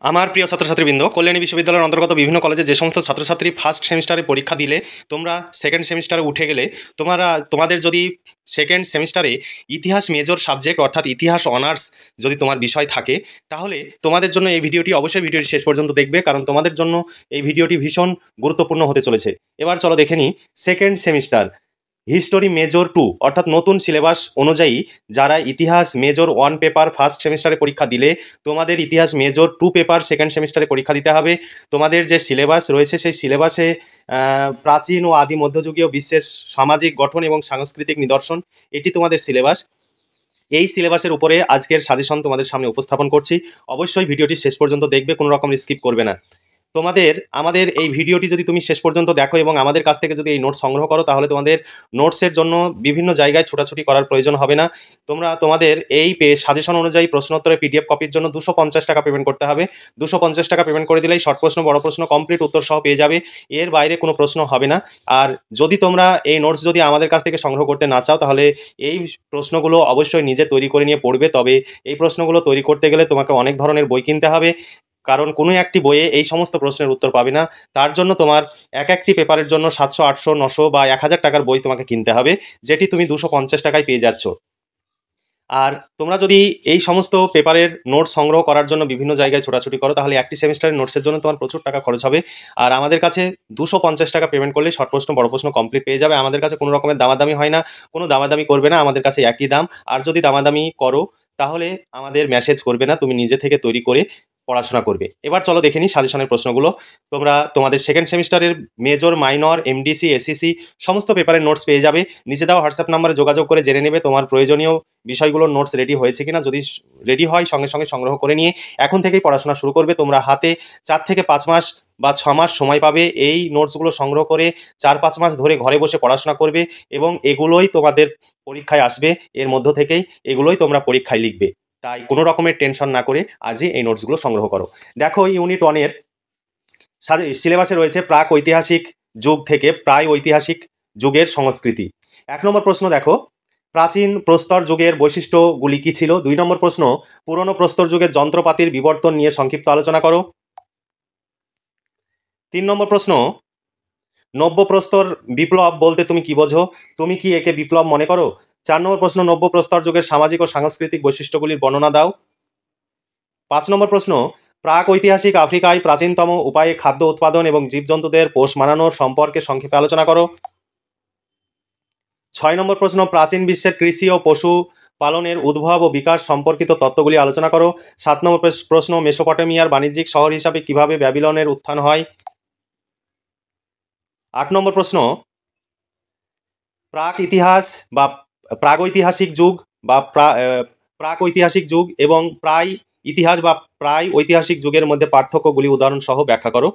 আমার প্রিয় ছাত্রছাত্রীবৃন্দ, কল্যাণী বিশ্ববিদ্যালয়ের অন্তর্গত বিভিন্ন কলেজে যে সমস্ত ছাত্রছাত্রী ফার্স্ট সেমিস্টারে পরীক্ষা দিলে তোমরা সেকেন্ড সেমিস্টারে উঠে গেলে, তোমাদের যদি সেকেন্ড সেমিস্টারে ইতিহাস মেজর সাবজেক্ট অর্থাৎ ইতিহাস অনার্স যদি তোমার বিষয় থাকে, তাহলে তোমাদের জন্য এই ভিডিওটি অবশ্যই ভিডিওটি শেষ পর্যন্ত দেখবে, কারণ তোমাদের জন্য এই ভিডিওটি ভীষণ গুরুত্বপূর্ণ হতে চলেছে। এবার চলো দেখে নিই সেকেন্ড সেমিস্টার হিস্টোরি মেজর 2 অর্থাৎ নতুন সিলেবাস অনুযায়ী যারা ইতিহাস মেজর 1 পেপার ফার্স্ট সেমিস্টারে পরীক্ষা দিলে, তোমাদের ইতিহাস মেজর 2 পেপার সেকেন্ড সেমিস্টারে পরীক্ষা দিতে হবে। তোমাদের যে সিলেবাস রয়েছে সেই সিলেবাসে প্রাচীন ও আদি মধ্যযুগীয় বিশ্বের সামাজিক গঠন এবং সাংস্কৃতিক নিদর্শন, এটি তোমাদের সিলেবাস। এই সিলেবাসের উপরে আজকের সাজেশন তোমাদের সামনে উপস্থাপন করছি। অবশ্যই ভিডিওটি শেষ পর্যন্ত দেখবে, কোনো রকম স্কিপ করবে না। আমাদের এই ভিডিওটি যদি তুমি শেষ পর্যন্ত দেখো এবং আমাদের কাছ থেকে যদি এই নোটস সংগ্রহ করো, তাহলে তোমাদের নোটসের জন্য বিভিন্ন জায়গায় ছোটাছুটি করার প্রয়োজন হবে না। তোমাদের এই সাজেশন অনুযায়ী প্রশ্নোত্তরের পিডিএফ কপির জন্য 250 টাকা পেমেন্ট করতে হবে। 250 টাকা পেমেন্ট করে দিলেই শর্ট প্রশ্ন, বড় প্রশ্ন কমপ্লিট উত্তর সহ পেয়ে যাবে। এর বাইরে কোনো প্রশ্ন হবে না। আর যদি তোমরা এই নোটস যদি আমাদের কাছ থেকে সংগ্রহ করতে না চাও, তাহলে এই প্রশ্নগুলো অবশ্যই নিজে তৈরি করে নিয়ে পড়বে। তবে এই প্রশ্নগুলো তৈরি করতে গেলে তোমাকে অনেক ধরনের বই কিনতে হবে, কারণ কোনো একটি বইয়ে এই সমস্ত প্রশ্নের উত্তর পাবে না। তার জন্য তোমার একটি পেপারের জন্য 700, 800, 900 বা 1000 টাকার বই তোমাকে কিনতে হবে, যেটি তুমি 250 টাকায় পেয়ে যাচ্ছ। আর তোমরা যদি এই সমস্ত পেপারের নোটস সংগ্রহ করার জন্য বিভিন্ন জায়গায় ছোটাছুটি করো, তাহলে একটি সেমিস্টারের নোটসের জন্য তোমার প্রচুর টাকা খরচ হবে। আর আমাদের কাছে 250 টাকা পেমেন্ট করলে শর্ট প্রশ্ন, বড় প্রশ্ন কমপ্লিট পেয়ে যাবে। আমাদের কাছে কোনো রকমের দামাদামি হয় না, কোনো দামাদামি করবে না, আমাদের কাছে একই দাম। আর যদি দামাদামি করো, তাহলে আমাদের মেসেজ করবে না, তুমি নিজে থেকে তৈরি করে পড়াশোনা করবে। এবার চলো দেখে নিই সাজেশনের প্রশ্নগুলো। তোমাদের সেকেন্ড সেমিস্টারের মেজর, মাইনর, এমডিসি, এসিসি সমস্ত পেপারের নোটস পেয়ে যাবে। নিচে দেওয়া হোয়াটসঅ্যাপ নাম্বারে যোগাযোগ করে জেনে নেবে তোমার প্রয়োজনীয় বিষয়গুলোর নোটস রেডি হয়েছে কিনা। যদি রেডি হয়, সঙ্গে সঙ্গে সংগ্রহ করে নিয়ে এখন থেকেই পড়াশোনা শুরু করবে। তোমরা হাতে 4 থেকে 5 মাস বা 6 মাস সময় পাবে এই নোটসগুলো সংগ্রহ করে 4-5 মাস ধরে ঘরে বসে পড়াশোনা করবে, এবং এগুলোই তোমাদের পরীক্ষায় আসবে। এর মধ্য থেকেই এগুলোই তোমরা পরীক্ষায় লিখবে। তাই কোনো রকমের টেনশন না করে আজই এই নোটসগুলো সংগ্রহ করো। দেখো, ইউনিট 1-এর সিলেবাসে রয়েছে প্রাক ঐতিহাসিক যুগ থেকে প্রায় ঐতিহাসিক যুগের সংস্কৃতি। 1 নম্বর প্রশ্ন দেখো, প্রাচীন প্রস্তর যুগের বৈশিষ্ট্যগুলি কী ছিল। 2 নম্বর প্রশ্ন, পুরনো প্রস্তর যুগের যন্ত্রপাতির বিবর্তন নিয়ে সংক্ষিপ্ত আলোচনা করো। 3 নম্বর প্রশ্ন, নব্য প্রস্তর বিপ্লব বলতে তুমি কি বোঝো, তুমি কি একে বিপ্লব মনে করো। 4 নম্বর প্রশ্ন, নব্য প্রস্তর যুগের সামাজিক ও সাংস্কৃতিক বৈশিষ্ট্যগুলির বর্ণনা দাও। 5 নম্বর প্রশ্ন, প্রাক ঐতিহাসিক আফ্রিকায় প্রাচীনতম উপায়ে খাদ্য উৎপাদন এবং জীবজন্তুদের পোষ মানানোর সম্পর্কে সংক্ষেপে আলোচনা করো। 6 নম্বর প্রশ্ন, প্রাচীন বিশ্বের কৃষি ও পশু পালনের উদ্ভব ও বিকাশ সম্পর্কিত তত্ত্বগুলি আলোচনা করো। 7 নম্বর প্রশ্ন, মেসোপটেমিয়ার বাণিজ্যিক শহর হিসাবে কিভাবে ব্যাবিলনের উত্থান হয়। 8 নম্বর প্রশ্ন, প্রাগৈতিহাসিক যুগ বা প্রাগৈতিহাসিক যুগ এবং প্রায় ইতিহাস বা প্রায় ঐতিহাসিক যুগের মধ্যে পার্থক্যগুলি উদাহরণ সহ ব্যাখ্যা করো।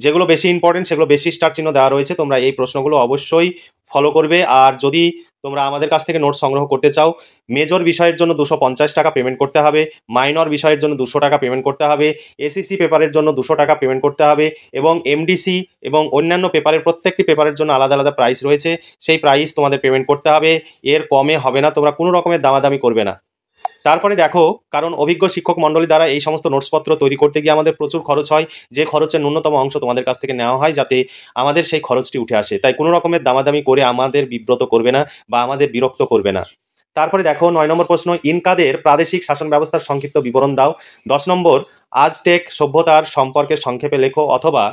যেগুলো বেশি ইম্পর্টেন্ট সেগুলো বেশি স্টার চিহ্ন দেওয়া রয়েছে, তোমরা এই প্রশ্নগুলো অবশ্যই ফলো করবে। আর যদি তোমরা আমাদের কাছ থেকে নোটস সংগ্রহ করতে চাও, মেজর বিষয়ের জন্য 250 টাকা পেমেন্ট করতে হবে, মাইনর বিষয়ের জন্য 200 টাকা পেমেন্ট করতে হবে, এসিসি পেপারের জন্য 200 টাকা পেমেন্ট করতে হবে, এবং এমডিসি এবং অন্যান্য পেপারের প্রত্যেকটি পেপারের জন্য আলাদা আলাদা প্রাইস রয়েছে, সেই প্রাইস তোমাদের পেমেন্ট করতে হবে। এর কমে হবে না, তোমরা কোনো রকমের দামাদামি করবে না। তারপরে দেখো, কারণ অভিজ্ঞ শিক্ষক মণ্ডলী দ্বারা এই সমস্ত নোটসপত্র তৈরি করতে গিয়ে আমাদের প্রচুর খরচ হয়, যে খরচের ন্যূনতম অংশ তোমাদের কাছ থেকে নেওয়া হয় যাতে আমাদের সেই খরচটি উঠে আসে। তাই কোনো রকমের দামাদামি করে আমাদের বিব্রত করবে না বা আমাদের বিরক্ত করবে না। তারপরে দেখো 9 নম্বর প্রশ্ন, ইনকাদের প্রাদেশিক শাসন ব্যবস্থার সংক্ষিপ্ত বিবরণ দাও। 10 নম্বর, আজটেক সভ্যতার সম্পর্কে সংক্ষেপে লেখো, অথবা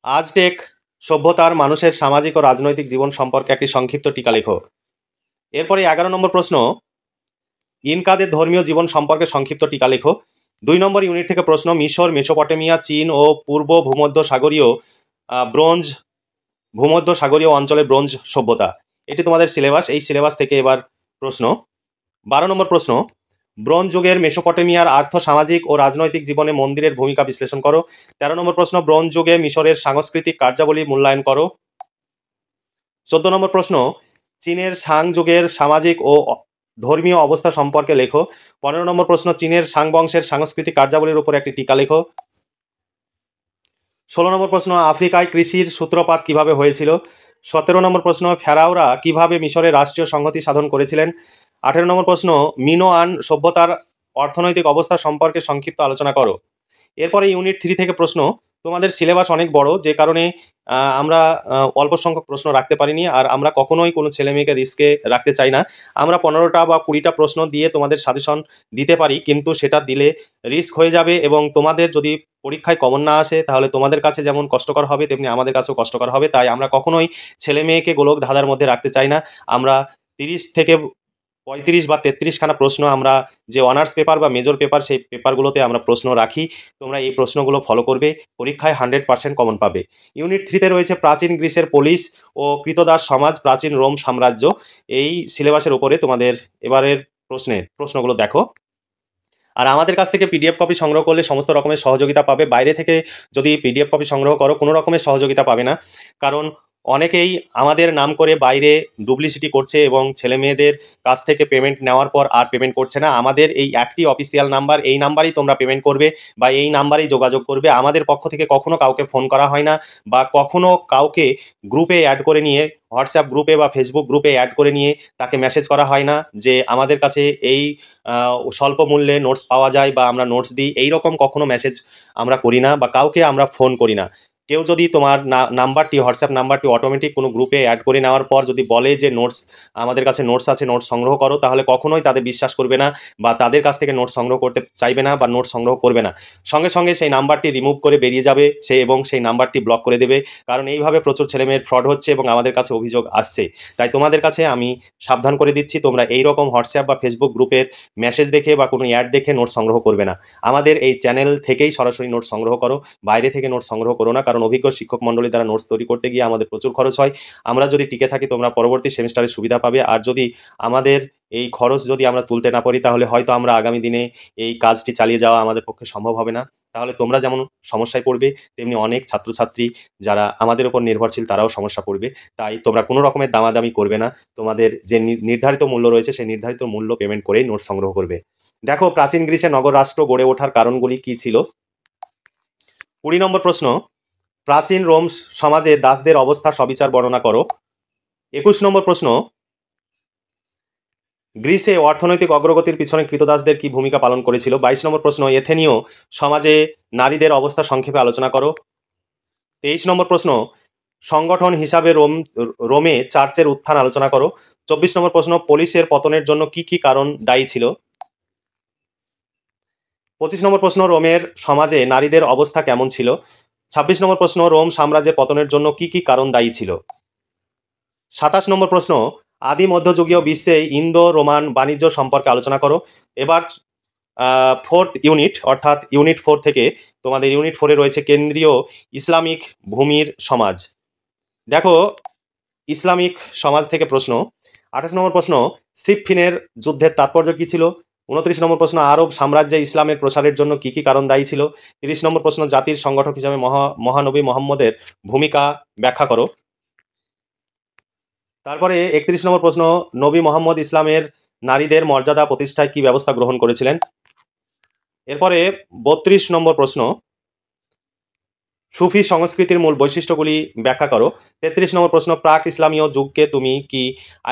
আজটেক সভ্যতার মানুষের সামাজিক ও রাজনৈতিক জীবন সম্পর্কে একটি সংক্ষিপ্ত টিকা লেখো। এরপরে 11 নম্বর প্রশ্ন, ইনকাদের ধর্মীয় জীবন সম্পর্কে সংক্ষিপ্ত টিকা লেখো। 2 নম্বর ইউনিট থেকে প্রশ্ন, মিশর, মেসোপটেমিয়া, চীন ও পূর্ব ভূমধ্য সাগরীয় অঞ্চলের ব্রোঞ্জ সভ্যতা। এটি তোমাদের সিলেবাস। এই সিলেবাস থেকে এবার প্রশ্ন। 12 নম্বর প্রশ্ন, ব্রোঞ্জ যুগের মেসোপটেমিয়ার আর্থ, সামাজিক ও রাজনৈতিক জীবনে মন্দিরের ভূমিকা বিশ্লেষণ করো। 13 নম্বর প্রশ্ন, ব্রোঞ্জ যুগে মিশরের সাংস্কৃতিক কার্যাবলী মূল্যায়ন করো। 14 নম্বর প্রশ্ন, চীনের সাং যুগের সামাজিক ও ধর্মীয় অবস্থা সম্পর্কে লেখো। 15 নম্বর প্রশ্ন, চীনের সাং বংশের সাংস্কৃতিক কার্যাবলীর উপর একটি টিকা লেখো। 16 নম্বর প্রশ্ন, আফ্রিকায় কৃষির সূত্রপাত কিভাবে হয়েছিল। 17 নম্বর প্রশ্ন, ফেরাওরা কিভাবে মিশরের রাষ্ট্রীয় সংহতি সাধন করেছিলেন। 18 নম্বর প্রশ্ন, মিনোয়ান সভ্যতার অর্থনৈতিক অবস্থা সম্পর্কে সংক্ষিপ্ত আলোচনা করো। এরপরে ইউনিট 3 থেকে প্রশ্ন। তোমাদের সিলেবাস অনেক বড়, যে কারণে আমরা অল্প সংখ্যক প্রশ্ন রাখতে পারিনি, আর আমরা কখনোই কোনো ছেলেমেয়েকে রিস্কে রাখতে চাই না। আমরা 15টা বা 20টা প্রশ্ন দিয়ে তোমাদের সাজেশন দিতে পারি, কিন্তু সেটা দিলে রিস্ক হয়ে যাবে এবং তোমাদের যদি পরীক্ষায় কমন না আসে তাহলে তোমাদের কাছে যেমন কষ্টকর হবে তেমনি আমাদের কাছেও কষ্টকর হবে। তাই আমরা কখনোই ছেলেমেয়েকে গোলক ধাঁধার মধ্যে রাখতে চাই না। আমরা 30 থেকে 35 বা 33 খানা প্রশ্ন আমরা যে অনার্স পেপার বা মেজর পেপার সেই পেপারগুলোতে আমরা প্রশ্ন রাখি। তোমরা এই প্রশ্নগুলো ফলো করবে, পরীক্ষায় 100% কমন পাবে। ইউনিট 3তে রয়েছে প্রাচীন গ্রিসের পোলিশ ও কৃতদাস সমাজ, প্রাচীন রোম সাম্রাজ্য। এই সিলেবাসের উপরে তোমাদের এবারের প্রশ্নগুলো দেখো। আর আমাদের কাছ থেকে পিডিএফ কপি সংগ্রহ করলে সমস্ত রকমের সহযোগিতা পাবে। বাইরে থেকে যদি পিডিএফ কপি সংগ্রহ করো কোনো রকমের সহযোগিতা পাবে না, কারণ অনেকেই আমাদের নাম করে বাইরে ডুপ্লিসিটি করছে এবং ছেলে মেয়েদের কাছ থেকে পেমেন্ট নেওয়ার পর আর পেমেন্ট করছে না। আমাদের এই একটি অফিসিয়াল নাম্বার, এই নাম্বারেই তোমরা পেমেন্ট করবে বা এই নাম্বারেই যোগাযোগ করবে। আমাদের পক্ষ থেকে কখনো কাউকে ফোন করা হয় না বা কখনো কাউকে গ্রুপে অ্যাড করে নিয়ে, হোয়াটসঅ্যাপ গ্রুপে বা ফেসবুক গ্রুপে অ্যাড করে নিয়ে তাকে মেসেজ করা হয় না যে আমাদের কাছে এই স্বল্প মূল্যে নোটস পাওয়া যায় বা আমরা নোটস দিই। এই রকম কখনো মেসেজ আমরা করি না বা কাউকে আমরা ফোন করি না। কেউ যদি তোমার নাম্বারটি, হোয়াটসঅ্যাপ নাম্বারটি অটোমেটিক কোনো গ্রুপে অ্যাড করে নেওয়ার পর যদি বলে যে নোটস, আমাদের কাছে নোটস আছে, নোটস সংগ্রহ করো, তাহলে কখনোই তাদের বিশ্বাস করবে না বা তাদের কাছ থেকে নোটস সংগ্রহ করতে চাইবে না বা নোটস সংগ্রহ করবে না। সঙ্গে সঙ্গে সেই নাম্বারটি রিমুভ করে বেরিয়ে যাবে সে এবং সেই নাম্বারটি ব্লক করে দেবে, কারণ এইভাবে প্রচুর ছেলেমেয়ের ফ্রড হচ্ছে এবং আমাদের কাছে অভিযোগ আসছে। তাই তোমাদের কাছে আমি সাবধান করে দিচ্ছি, তোমরা এই রকম হোয়াটসঅ্যাপ বা ফেসবুক গ্রুপের মেসেজ দেখে বা কোনো অ্যাড দেখে নোটস সংগ্রহ করবে না। আমাদের এই চ্যানেল থেকেই সরাসরি নোটস সংগ্রহ করো, বাইরে থেকে নোটস সংগ্রহ করো না, কারণ অভিজ্ঞ শিক্ষক মণ্ডলী দ্বারা নোটস তৈরি করতে গিয়ে আমাদের প্রচুর খরচ হয়। আমরা যদি টিকে থাকি তোমরা পরবর্তী সেমিস্টারে সুবিধা পাবে, আর যদি আমাদের এই খরচ যদি আমরা তুলতে না পারি তাহলে হয়তো আমরা আগামী দিনে এই কাজটি চালিয়ে যাওয়া আমাদের পক্ষে সম্ভব হবে না। তাহলে তোমরা যেমন সমস্যায় পড়বে তেমনি অনেক ছাত্রছাত্রী যারা আমাদের উপর নির্ভরশীল তারাও সমস্যা পড়বে। তাই তোমরা কোনো রকমের দামাদামি করবে না, তোমাদের যে নির্ধারিত মূল্য রয়েছে সেই নির্ধারিত মূল্য পেমেন্ট করেই নোটস সংগ্রহ করবে। দেখো, প্রাচীন গ্রিসে নগর রাষ্ট্র গড়ে ওঠার কারণগুলি কী ছিল। 20 নম্বর প্রশ্ন, প্রাচীন রোম সমাজে দাসদের অবস্থা সবিচার বর্ণনা করো। 21 নম্বর প্রশ্ন, গ্রিসে অর্থনৈতিক অগ্রগতির পিছনে কৃতদাসদের কি ভূমিকা পালন করেছিল। 22 নম্বর প্রশ্ন, এথেনীয় সমাজে নারীদের অবস্থা সংক্ষেপে আলোচনা করো। 23 নম্বর প্রশ্ন, সংগঠন হিসাবে রোমে চার্চের উত্থান আলোচনা করো। 24 নম্বর প্রশ্ন, পোলিসের পতনের জন্য কি কি কারণ দায়ী ছিল। 25 নম্বর প্রশ্ন, রোমের সমাজে নারীদের অবস্থা কেমন ছিল। 26 নম্বর প্রশ্ন, রোম সাম্রাজ্যের পতনের জন্য কি কি কারণ দায়ী ছিল। 27 নম্বর প্রশ্ন, আদি মধ্যযুগীয় বিশ্বে ইন্দো রোমান বাণিজ্য সম্পর্কে আলোচনা করো। এবার 4th ইউনিট অর্থাৎ ইউনিট 4 থেকে তোমাদের ইউনিট 4-এ রয়েছে কেন্দ্রীয় ইসলামিক ভূমির সমাজ। দেখো, ইসলামিক সমাজ থেকে প্রশ্ন। 28 নম্বর প্রশ্ন, সিফফিনের যুদ্ধের তাৎপর্য কী ছিল। 29 নম্বর প্রশ্ন, আরব সাম্রাজ্যে ইসলামের প্রসারের জন্য কী কী কারণ দায়ী ছিল। 30 নম্বর প্রশ্ন, জাতির সংগঠক হিসাবে মহানবী মোহাম্মদের ভূমিকা ব্যাখ্যা করো। তারপরে 31 নম্বর প্রশ্ন, নবী মোহাম্মদ ইসলামের নারীদের মর্যাদা প্রতিষ্ঠায় কী ব্যবস্থা গ্রহণ করেছিলেন। এরপরে 32 নম্বর প্রশ্ন, সুফি সংস্কৃতির মূল বৈশিষ্ট্যগুলি ব্যাখ্যা করো। 33 নম্বর প্রশ্ন, প্রাক ইসলামীয় যুগকে তুমি কি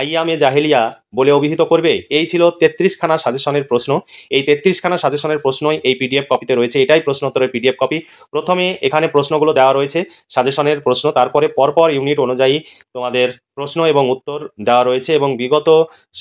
আইয়ামে জাহেলিয়া বলে অভিহিত করবে। এই ছিল 33 খানা সাজেশনের প্রশ্ন। এই 33 খানা সাজেশনের প্রশ্নই এই পিডিএফ কপিতে রয়েছে। এটাই প্রশ্নোত্তরের পিডিএফ কপি। প্রথমে এখানে প্রশ্নগুলো দেওয়া রয়েছে, সাজেশনের প্রশ্ন, তারপরে পরপর ইউনিট অনুযায়ী তোমাদের প্রশ্ন এবং উত্তর দেওয়া রয়েছে এবং বিগত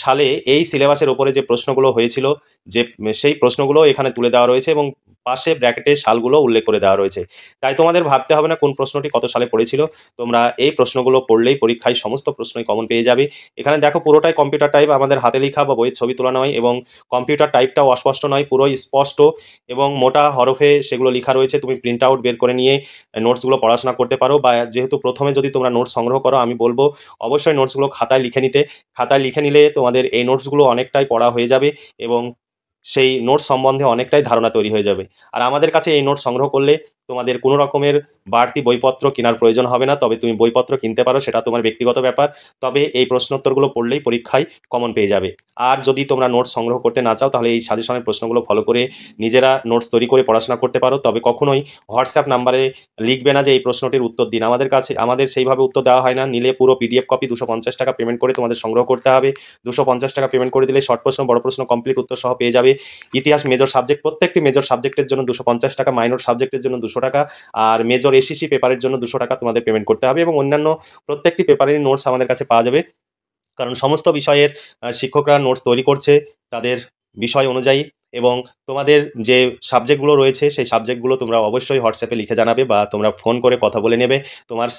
সালে এই সিলেবাসের উপরে যে প্রশ্নগুলো হয়েছিল যে সেই প্রশ্নগুলো এখানে তুলে দেওয়া রয়েছে এবং পাশে ব্র্যাকেটে সালগুলো উল্লেখ করে দেওয়া রয়েছে। তাই তোমাদের ভাবতে হবে না কোন প্রশ্নটি কত সালে পড়েছিল। তোমরা এই প্রশ্নগুলো পড়লেই পরীক্ষায় সমস্ত প্রশ্নই কমন পেয়ে যাবে। এখানে দেখো, পুরোটাই কম্পিউটার টাইপ, আমাদের হাতে লেখা বা বইয়ের ছবি তোলা নয় এবং কম্পিউটার টাইপটাও অস্পষ্ট নয়, পুরোই স্পষ্ট এবং মোটা হরফে সেগুলো লেখা রয়েছে। তুমি প্রিন্ট আউট বের করে নিয়ে নোটসগুলো পড়াশোনা করতে পারো, বা যেহেতু প্রথমে যদি তোমরা নোটস সংগ্রহ করো আমি বলবো অবশ্যই নোটসগুলো খাতায় লিখে নিতে। খাতায় লিখে নিলে তোমাদের এই নোটসগুলো অনেকটাই পড়া হয়ে যাবে এবং সেই নোটস সম্বন্ধে অনেকটাই ধারণা তৈরি হয়ে যাবে। আর আমাদের কাছে এই নোটস সংগ্রহ করলে তোমাদের কোনো রকমের বাড়তি বইপত্র কেনার প্রয়োজন হবে না। তবে তুমি বইপত্র কিনতে পারো, সেটা তোমার ব্যক্তিগত ব্যাপার। তবে এই প্রশ্নোত্তরগুলো পড়লেই পরীক্ষায় কমন পেয়ে যাবে। আর যদি তোমরা নোটস সংগ্রহ করতে না চাও তাহলে এই সাজেশনের প্রশ্নগুলো ফলো করে নিজেরা নোটস তৈরি করে পড়াশোনা করতে পারো। তবে কখনোই হোয়াটসঅ্যাপ নাম্বারে লিখবে না যে এই প্রশ্নটির উত্তর দিন। আমাদের সেইভাবে উত্তর দেওয়া হয় না। নিলে পুরো পিডিএফ কপি 250 টাকা পেমেন্ট করে তোমাদের সংগ্রহ করতে হবে। 250 টাকা পেমেন্ট করে দিলে শর্ট প্রশ্ন, বড় প্রশ্ন, কমপ্লিট উত্তর সহ পেয়ে যাবে। হবে। ইতিহাস মেজর সাবজেক্ট, প্রত্যেকটি মেজর সাবজেক্টের জন্য 250 টাকা, মাইনর সাবজেক্টের জন্য 200 টাকা, আর মেজর এসিসি পেপারের জন্য 200 টাকা তোমাদের পেমেন্ট করতে হবে, এবং অন্যান্য প্রত্যেকটি পেপারেরই নোটস আমাদের কাছে পাওয়া যাবে। কারণ সমস্ত বিষয়ের শিক্ষকরা নোটস তৈরি করছে তাদের বিষয় অনুযায়ী, এবং তোমাদের যে সাবজেক্টগুলো রয়েছে সেই সাবজেক্টগুলো তোমরা অবশ্যই হোয়াটসঅ্যাপে লিখে জানাবে, বা তোমরা ফোন করে কথা বলে নেবে তোমার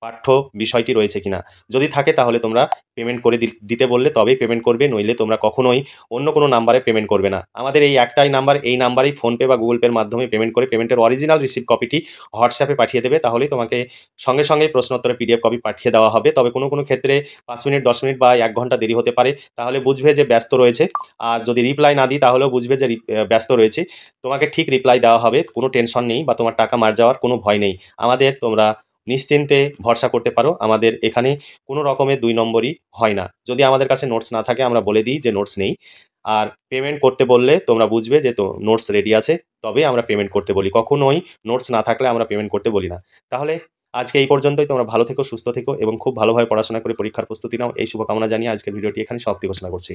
পাঠ্য বিষয়টি রয়েছে কিনা। যদি থাকে তাহলে তোমরা পেমেন্ট করে দিতে বললে তবেই পেমেন্ট করবে, নইলে তোমরা কখনোই অন্য কোনো নাম্বারে পেমেন্ট করবে না। আমাদের এই একটাই নাম্বার, এই নাম্বারেই ফোনপে বা গুগল পের মাধ্যমে পেমেন্ট করে পেমেন্টের অরিজিনাল রিসিপ্ট কপিটি হোয়াটসঅ্যাপে পাঠিয়ে দেবে, তাহলেই তোমাকে সঙ্গে সঙ্গে প্রশ্নোত্তরের পিডিএফ কপি পাঠিয়ে দেওয়া হবে। তবে কোনো কোনো ক্ষেত্রে 5 মিনিট, 10 মিনিট বা 1 ঘন্টা দেরি হতে পারে, তাহলে বুঝবে যে ব্যস্ত রয়েছে। আর যদি রিপ্লাই না দিই তাহলেও বুঝবে যে ব্যস্ত রয়েছে। তোমাকে ঠিক রিপ্লাই দেওয়া হবে, কোনো টেনশন নেই, বা তোমার টাকা মার যাওয়ার কোনো ভয় নেই। আমাদের তোমরা নিশ্চিন্তে ভরসা করতে পারো, আমাদের এখানে কোনো রকমের 2 নম্বরই হয় না। যদি আমাদের কাছে নোটস না থাকে আমরা বলে দিই যে নোটস নেই, আর পেমেন্ট করতে বললে তোমরা বুঝবে যে তো নোটস রেডি আছে, তবে আমরা পেমেন্ট করতে বলি। কখনোই নোটস না থাকলে আমরা পেমেন্ট করতে বলি না। তাহলে আজকে এই পর্যন্তই। তোমরা ভালো থেকো, সুস্থ থেকো এবং খুব ভালোভাবে পড়াশোনা করে পরীক্ষার প্রস্তুতি নাও, এই শুভকামনা জানিয়ে আজকের ভিডিওটি এখানে সমাপ্তি ঘোষণা করছি।